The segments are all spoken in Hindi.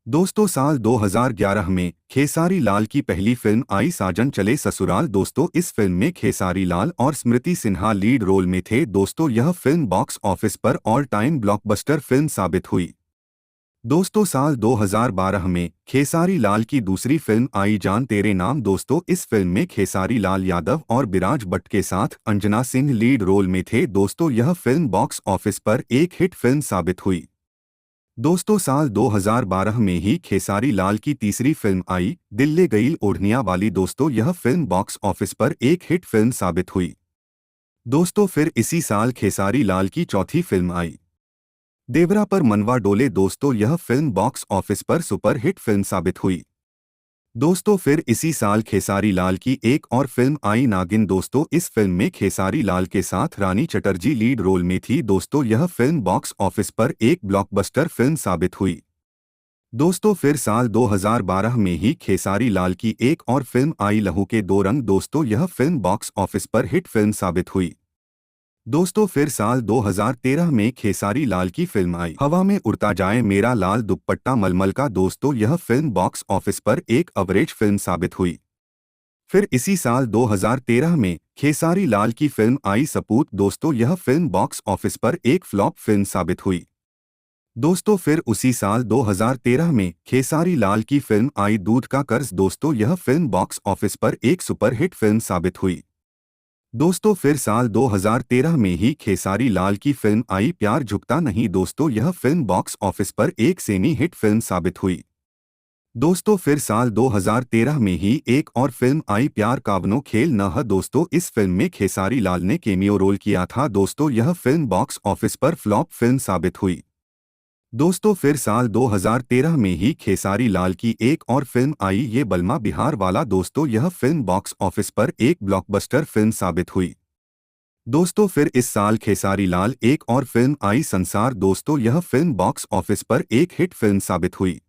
दोस्तों साल 2011 में खेसारी लाल की पहली फिल्म आई साजन चले ससुराल। दोस्तों इस फिल्म में खेसारी लाल और स्मृति सिन्हा लीड रोल में थे। दोस्तों यह फिल्म बॉक्स ऑफिस पर ऑल टाइम ब्लॉकबस्टर फिल्म साबित हुई। दोस्तों साल 2012 में खेसारी लाल की दूसरी फिल्म आई जान तेरे नाम। दोस्तों इस फिल्म में खेसारी लाल यादव और बिराज भट्ट के साथ अंजना सिंह लीड रोल में थे। दोस्तों यह फिल्म बॉक्स ऑफिस पर एक हिट फिल्म साबित हुई। दोस्तों साल 2012 में ही खेसारी लाल की तीसरी फिल्म आई दिल ले गई ओढ़निया वाली। दोस्तों यह फिल्म बॉक्स ऑफिस पर एक हिट फिल्म साबित हुई। दोस्तों फिर इसी साल खेसारी लाल की चौथी फिल्म आई देवरा पर मनवा डोले। दोस्तों यह फिल्म बॉक्स ऑफिस पर सुपर हिट फिल्म साबित हुई। दोस्तों फिर इसी साल खेसारी लाल की एक और फिल्म आई नागिन। दोस्तों इस फिल्म में खेसारी लाल के साथ रानी चटर्जी लीड रोल में थी। दोस्तों यह फिल्म बॉक्स ऑफिस पर एक ब्लॉकबस्टर फिल्म साबित हुई। दोस्तों फिर साल 2012 में ही खेसारी लाल की एक और फिल्म आई लहू के दो रंग। दोस्तों यह फिल्म बॉक्स ऑफिस पर हिट फिल्म साबित हुई। दोस्तों फिर साल 2013 में खेसारी लाल की फिल्म आई हवा में उड़ता जाए मेरा लाल दुपट्टा मलमल का। दोस्तों यह फिल्म बॉक्स ऑफिस पर एक एवरेज फिल्म साबित हुई। फिर इसी साल 2013 में खेसारी लाल की फिल्म आई सपूत। दोस्तों यह फिल्म बॉक्स ऑफिस पर एक फ्लॉप फिल्म साबित हुई। दोस्तों फिर उसी साल 2013 में खेसारी लाल की फिल्म आई दूध का कर्ज। दोस्तों यह फिल्म बॉक्स ऑफिस पर एक सुपरहिट फिल्म साबित हुई। दोस्तों फिर साल 2013 में ही खेसारी लाल की फिल्म आई प्यार झुकता नहीं। दोस्तों यह फिल्म बॉक्स ऑफिस पर एक सेमी हिट फिल्म साबित हुई। दोस्तों फिर साल 2013 में ही एक और फिल्म आई प्यार कावनो खेल न ह। दोस्तों इस फिल्म में खेसारी लाल ने केमियो रोल किया था। दोस्तों यह फिल्म बॉक्स ऑफिस पर फ्लॉप फिल्म साबित हुई। दोस्तों फिर साल 2013 में ही खेसारी लाल की एक और फिल्म आई ये बलमा बिहार वाला। दोस्तों यह फिल्म बॉक्स ऑफिस पर एक ब्लॉकबस्टर फिल्म साबित हुई। दोस्तों फिर इस साल खेसारी लाल एक और फिल्म आई संसार। दोस्तों यह फिल्म बॉक्स ऑफिस पर एक हिट फिल्म साबित हुई।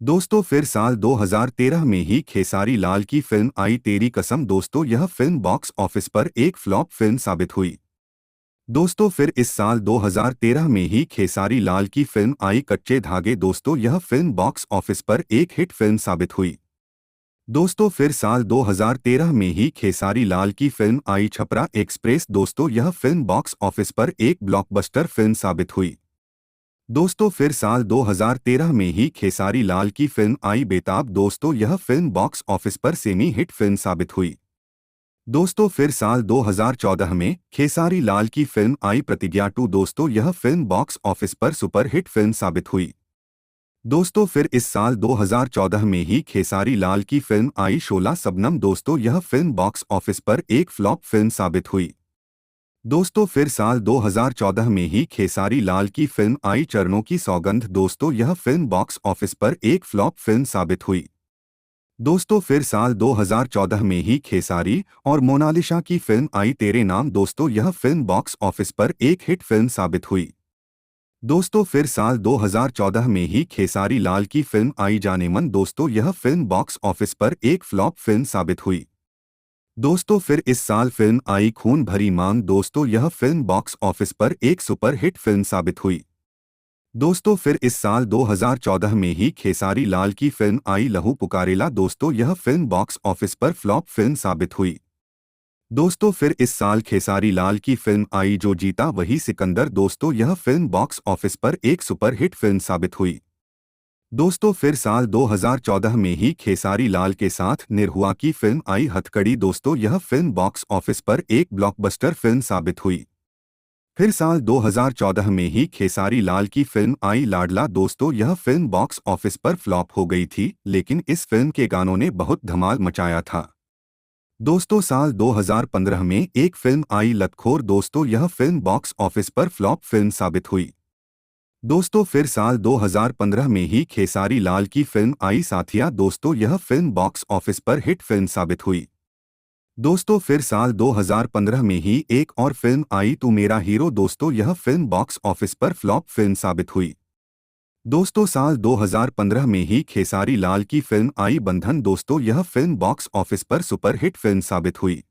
दोस्तों फिर साल 2013 में ही खेसारी लाल की फिल्म आई तेरी कसम। दोस्तों यह फिल्म बॉक्स ऑफिस पर एक फ्लॉप फिल्म साबित हुई। दोस्तों फिर इस साल 2013 में ही खेसारी लाल की फिल्म आई कच्चे धागे। दोस्तों यह फिल्म बॉक्स ऑफिस पर एक हिट फिल्म साबित हुई। दोस्तों फिर साल 2013 में ही खेसारी लाल की फिल्म आई छपरा एक्सप्रेस। दोस्तों यह फिल्म बॉक्स ऑफिस पर एक ब्लॉकबस्टर फिल्म साबित हुई। दोस्तों फिर साल 2013 में ही खेसारी लाल की फिल्म आई बेताब। दोस्तों यह फिल्म बॉक्स ऑफिस पर सेमी हिट फिल्म साबित हुई। दोस्तों फिर साल 2014 में खेसारी लाल की फिल्म आई प्रतिज्ञा 2। दोस्तों यह फिल्म बॉक्स ऑफिस पर सुपरहिट फिल्म साबित हुई। दोस्तों फिर इस साल 2014 में ही खेसारी लाल की फिल्म आई शोला सबनम। दोस्तों यह फिल्म बॉक्स ऑफिस पर एक फ्लॉप फिल्म साबित हुई। दोस्तों फिर साल 2014 में ही खेसारी लाल की फिल्म आई चरणों की सौगंध। दोस्तों यह फिल्म बॉक्स ऑफिस पर एक फ्लॉप फिल्म साबित हुई। दोस्तों फिर साल 2014 में ही खेसारी और मोनालिसा की फिल्म आई तेरे नाम। दोस्तों यह फिल्म बॉक्स ऑफिस पर एक हिट फिल्म साबित हुई। दोस्तों फिर साल 2014 में ही खेसारी लाल की फिल्म आई जाने मन। दोस्तों यह फिल्म बॉक्स ऑफिस पर एक फ्लॉप फिल्म साबित हुई। दोस्तों फिर इस साल फिल्म आई खून भरी मांग। दोस्तों यह फिल्म बॉक्स ऑफिस पर एक सुपर हिट फिल्म साबित हुई। दोस्तों फिर इस साल 2014 में ही खेसारी लाल की फिल्म आई लहू पुकारेला। दोस्तों यह फिल्म बॉक्स ऑफिस पर फ्लॉप फिल्म साबित हुई। दोस्तों फिर इस साल खेसारी लाल की फिल्म आई जो जीता वही सिकंदर। दोस्तों यह फिल्म बॉक्स ऑफिस पर एक सुपर हिट फिल्म साबित हुई। दोस्तों फिर साल 2014 में ही खेसारी लाल के साथ निरहुआ की फिल्म आई हथकड़ी। दोस्तों यह फिल्म बॉक्स ऑफिस पर एक ब्लॉकबस्टर फिल्म साबित हुई। फिर साल 2014 में ही खेसारी लाल की फिल्म आई लाडला। दोस्तों यह फिल्म बॉक्स ऑफिस पर फ्लॉप हो गई थी, लेकिन इस फिल्म के गानों ने बहुत धमाल मचाया था। दोस्तों साल 2015 में एक फिल्म आई लतखोर। दोस्तों यह फिल्म बॉक्स ऑफिस पर फ्लॉप फिल्म साबित हुई। दोस्तों फिर साल 2015 में ही खेसारी लाल की फिल्म आई साथिया। दोस्तों यह फिल्म बॉक्स ऑफिस पर हिट फिल्म साबित हुई। दोस्तों फिर साल 2015 में ही एक और फिल्म आई तू मेरा हीरो। दोस्तों यह फिल्म बॉक्स ऑफिस पर फ्लॉप फिल्म साबित हुई। दोस्तों साल 2015 में ही खेसारी लाल की फिल्म आई बंधन। दोस्तों यह फिल्म बॉक्स ऑफिस पर सुपरहिट फिल्म साबित हुई।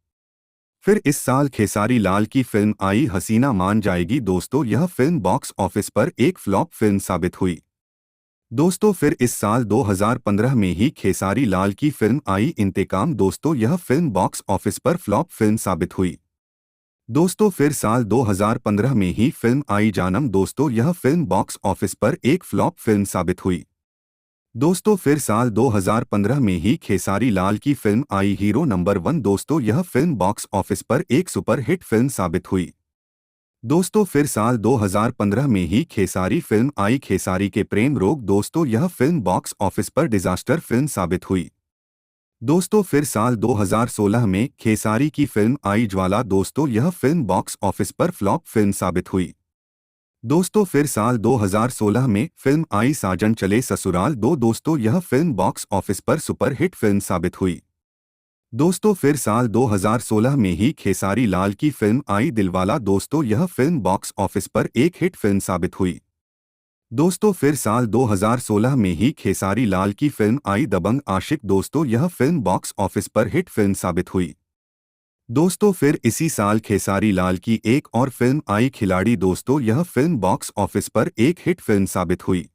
फिर इस साल खेसारी लाल की फिल्म आई हसीना मान जाएगी। दोस्तों यह फिल्म बॉक्स ऑफिस पर एक फ्लॉप फिल्म साबित हुई। दोस्तों फिर इस साल 2015 में ही खेसारी लाल की फिल्म आई इंतकाम। दोस्तों यह फिल्म बॉक्स ऑफिस पर फ्लॉप फिल्म साबित हुई। दोस्तों फिर साल 2015 में ही फिल्म आई जानम। दोस्तों यह फिल्म बॉक्स ऑफिस पर एक फ्लॉप फिल्म साबित हुई। दोस्तों फिर साल 2015 में ही खेसारी लाल की फिल्म आई हीरो नंबर 1। दोस्तों यह फिल्म बॉक्स ऑफिस पर एक सुपर हिट फिल्म साबित हुई। दोस्तों फिर साल 2015 में ही खेसारी फिल्म आई खेसारी के प्रेम रोग। दोस्तों यह फिल्म बॉक्स ऑफिस पर डिजास्टर फिल्म साबित हुई। दोस्तों फिर साल 2016 में खेसारी की फिल्म आई ज्वाला। दोस्तों यह फिल्म बॉक्स ऑफिस पर फ्लॉप फिल्म साबित हुई। दोस्तों फिर साल 2016 में फिल्म आई साजन चले ससुराल 2। दोस्तों यह फिल्म बॉक्स ऑफिस पर सुपर हिट फिल्म साबित हुई। दोस्तों फिर साल 2016 में ही खेसारी लाल की फिल्म आई दिलवाला। दोस्तों यह फिल्म बॉक्स ऑफिस पर एक हिट फिल्म साबित हुई। दोस्तों फिर साल 2016 में ही खेसारी लाल की फिल्म आई दबंग आशिक। दोस्तों यह फिल्म बॉक्स ऑफिस पर हिट फिल्म साबित हुई। दोस्तों फिर इसी साल खेसारी लाल की एक और फिल्म आई खिलाड़ी। दोस्तों यह फिल्म बॉक्स ऑफिस पर एक हिट फिल्म साबित हुई।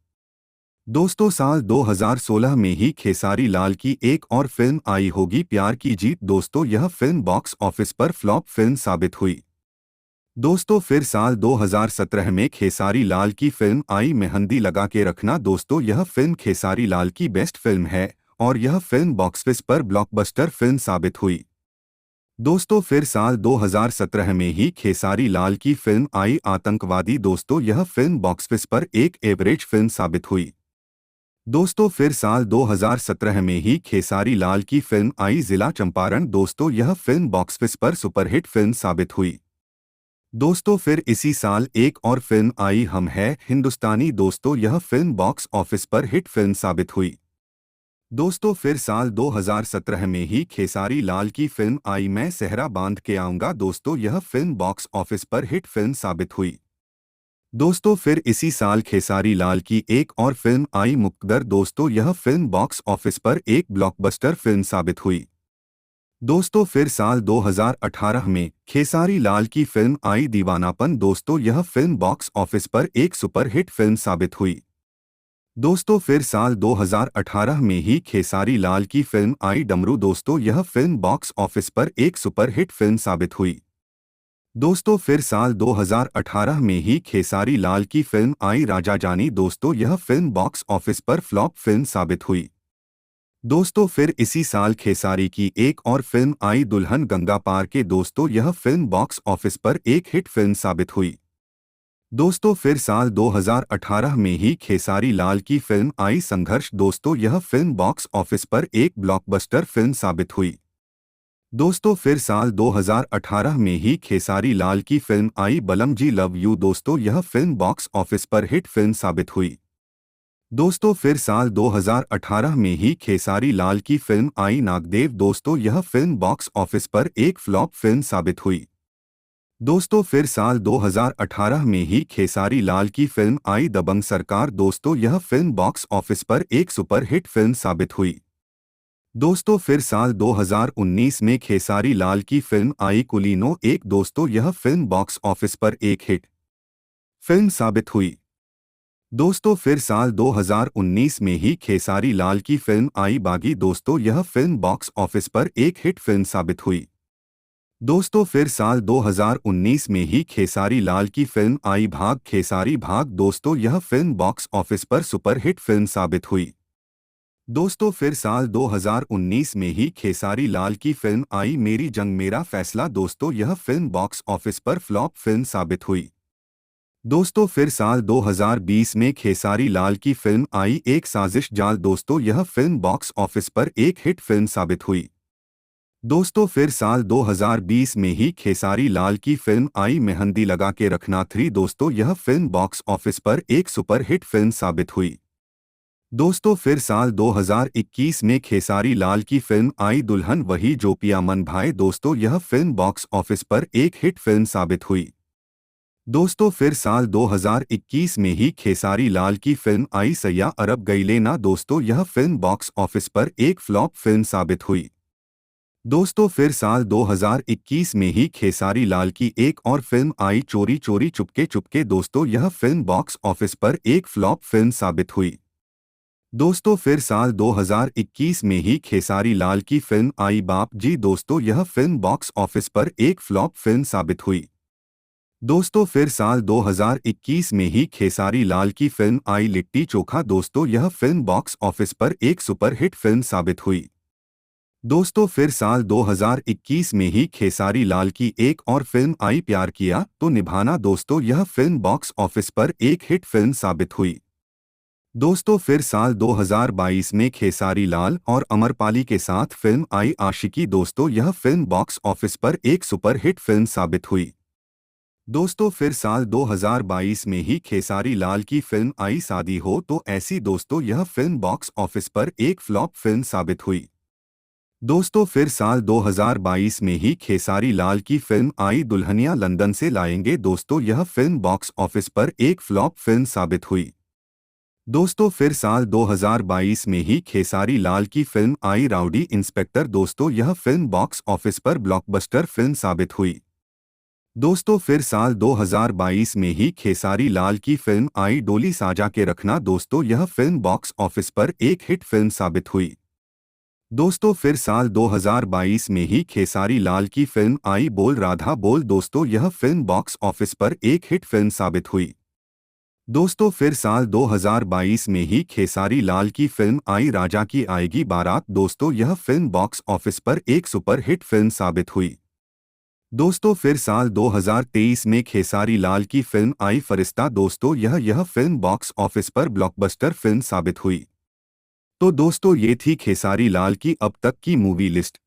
दोस्तों साल 2016 में ही खेसारी लाल की एक और फिल्म आई होगी प्यार की जीत। दोस्तों यह फिल्म बॉक्स ऑफिस पर फ्लॉप फिल्म साबित हुई। दोस्तों फिर साल 2017 में खेसारी लाल की फिल्म आई मेहंदी लगा के रखना। दोस्तों यह फिल्म खेसारी लाल की बेस्ट फिल्म है और यह फिल्म बॉक्स ऑफिस पर ब्लॉकबस्टर फिल्म साबित हुई। दोस्तों फिर साल 2017 में ही खेसारी लाल की फिल्म आई आतंकवादी। दोस्तों यह फिल्म बॉक्स ऑफिस पर एक एवरेज फिल्म साबित हुई। दोस्तों फिर साल 2017 में ही खेसारी लाल की फिल्म आई जिला चंपारण। दोस्तों यह फिल्म बॉक्स ऑफिस पर सुपरहिट फिल्म साबित हुई। दोस्तों फिर इसी साल एक और फिल्म आई हम है हिंदुस्तानी। दोस्तों यह फिल्म बॉक्स ऑफिस पर हिट फिल्म साबित हुई। दोस्तों फिर साल 2017 में ही खेसारी लाल की फिल्म आई मैं सेहरा बांध के आऊंगा। दोस्तों यह फिल्म बॉक्स ऑफिस पर हिट फिल्म साबित हुई। दोस्तों फिर इसी साल खेसारी लाल की एक और फिल्म आई मुकद्दर। दोस्तों यह फिल्म बॉक्स ऑफिस पर एक ब्लॉकबस्टर फिल्म साबित हुई। दोस्तों फिर साल 2018 में खेसारी लाल की फिल्म आई दीवानापन। दोस्तों यह फिल्म बॉक्स ऑफिस पर एक सुपरहिट फिल्म साबित हुई। दोस्तों फिर साल 2018 में ही खेसारी लाल की फिल्म आई डमरू। दोस्तों यह फिल्म बॉक्स ऑफिस पर एक सुपरहिट फिल्म साबित हुई। दोस्तों फिर साल 2018 में ही खेसारी लाल की फिल्म आई राजा जानी। दोस्तों यह फिल्म बॉक्स ऑफिस पर फ्लॉप फिल्म साबित हुई। दोस्तों फिर इसी साल खेसारी की एक और फिल्म आई दुल्हन गंगा पार के। दोस्तों यह फिल्म बॉक्स ऑफिस पर एक हिट फिल्म साबित हुई। दोस्तों फिर साल 2018 में ही खेसारी लाल की फिल्म आई संघर्ष। दोस्तों यह फिल्म बॉक्स ऑफिस पर एक ब्लॉकबस्टर फिल्म साबित हुई। दोस्तों फिर साल 2018 में ही खेसारी लाल की फिल्म आई बलम जी लव यू। दोस्तों यह फिल्म बॉक्स ऑफिस पर हिट फिल्म साबित हुई। दोस्तों फिर साल 2018 में ही खेसारी लाल की फिल्म आई नागदेव। दोस्तों यह फिल्म बॉक्स ऑफिस पर एक फ्लॉप फिल्म साबित हुई। दोस्तों फिर साल 2018 में ही खेसारी लाल की फिल्म आई दबंग सरकार। दोस्तों यह फिल्म बॉक्स ऑफिस पर एक सुपरहिट फिल्म साबित हुई। दोस्तों फिर साल 2019 में खेसारी लाल की फिल्म आई कुलीनो एक। दोस्तों यह फिल्म बॉक्स ऑफिस पर एक हिट फिल्म साबित हुई। दोस्तों फिर साल 2019 में ही खेसारी लाल की फिल्म आई बागी। दोस्तों यह फिल्म बॉक्स ऑफिस पर एक हिट फिल्म साबित हुई। दोस्तों फिर साल 2019 में ही खेसारी लाल की फिल्म आई भाग खेसारी भाग। दोस्तों यह फिल्म बॉक्स ऑफिस पर सुपरहिट फिल्म साबित हुई। दोस्तों फिर साल 2019 में ही खेसारी लाल की फिल्म आई मेरी जंग मेरा फैसला। दोस्तों यह फिल्म बॉक्स ऑफिस पर फ्लॉप फिल्म साबित हुई। दोस्तों फिर साल 2020 में खेसारी लाल की फिल्म आई एक साजिश जाल। दोस्तों यह फिल्म बॉक्स ऑफिस पर एक हिट फिल्म साबित हुई। दोस्तों फिर साल 2020 में ही खेसारी लाल की फिल्म आई मेहंदी लगा के रखना 3। दोस्तों यह फिल्म बॉक्स ऑफिस पर एक सुपरहिट फिल्म साबित हुई। दोस्तों फिर साल 2021 में खेसारी लाल की फिल्म आई दुल्हन वही जो पिया मन भाए। दोस्तों यह फिल्म बॉक्स ऑफिस पर एक हिट फिल्म साबित हुई। दोस्तों फिर साल 2021 में ही खेसारी लाल की फिल्म आई सैया अरब गईले ना। दोस्तों यह फिल्म बॉक्स ऑफिस पर एक फ्लॉप फिल्म साबित हुई। दोस्तों फिर साल 2021 में ही खेसारी लाल की एक और फिल्म आई चोरी चोरी चुपके चुपके। दोस्तों यह फिल्म बॉक्स ऑफिस पर एक फ्लॉप फिल्म साबित हुई। दोस्तों फिर साल 2021 में ही खेसारी लाल की फिल्म आई बाप जी। दोस्तों यह फिल्म बॉक्स ऑफिस पर एक फ्लॉप फिल्म साबित हुई। दोस्तों फिर साल 2021 में ही खेसारी लाल की फिल्म आई लिट्टी चोखा। दोस्तों यह फिल्म बॉक्स ऑफिस पर एक सुपरहिट फिल्म साबित हुई। दोस्तों फिर साल 2021 में ही खेसारी लाल की एक और फिल्म आई प्यार किया तो निभाना। दोस्तों यह फिल्म बॉक्स ऑफिस पर एक हिट फिल्म साबित हुई। दोस्तों फिर साल 2022 में खेसारी लाल और अमरपाली के साथ फिल्म आई आशिकी। दोस्तों यह फिल्म बॉक्स ऑफिस पर एक सुपरहिट फिल्म साबित हुई। दोस्तों फिर साल 2022 में ही खेसारी लाल की फिल्म आई शादी हो तो ऐसी। दोस्तों यह फिल्म बॉक्स ऑफिस पर एक फ्लॉप फिल्म साबित हुई। दोस्तों फिर साल 2022 में ही खेसारी लाल की फिल्म आई दुल्हनिया लंदन से लाएंगे। दोस्तों यह फिल्म बॉक्स ऑफिस पर एक फ्लॉप फिल्म साबित हुई। दोस्तों फिर साल 2022 में ही खेसारी लाल की फिल्म आई राउडी इंस्पेक्टर। दोस्तों यह फिल्म बॉक्स ऑफिस पर ब्लॉकबस्टर फिल्म साबित हुई। दोस्तों फिर साल 2022 में ही खेसारी लाल की फिल्म आई डोली साजा के रखना। दोस्तों यह फिल्म बॉक्स ऑफिस पर एक हिट फिल्म साबित हुई। दोस्तों फिर साल 2022 में ही खेसारी लाल की फिल्म आई बोल राधा बोल। दोस्तों यह फिल्म बॉक्स ऑफिस पर एक हिट फिल्म साबित हुई। दोस्तों फिर साल 2022 में ही खेसारी लाल की फिल्म आई राजा की आएगी बारात। दोस्तों यह फिल्म बॉक्स ऑफिस पर एक सुपरहिट फिल्म साबित हुई। दोस्तों फिर साल 2023 में खेसारी लाल की फिल्म आई फरिश्ता। दोस्तों यह फिल्म बॉक्स ऑफिस पर ब्लॉकबस्टर फिल्म साबित हुई। तो दोस्तों ये थी खेसारी लाल की अब तक की मूवी लिस्ट।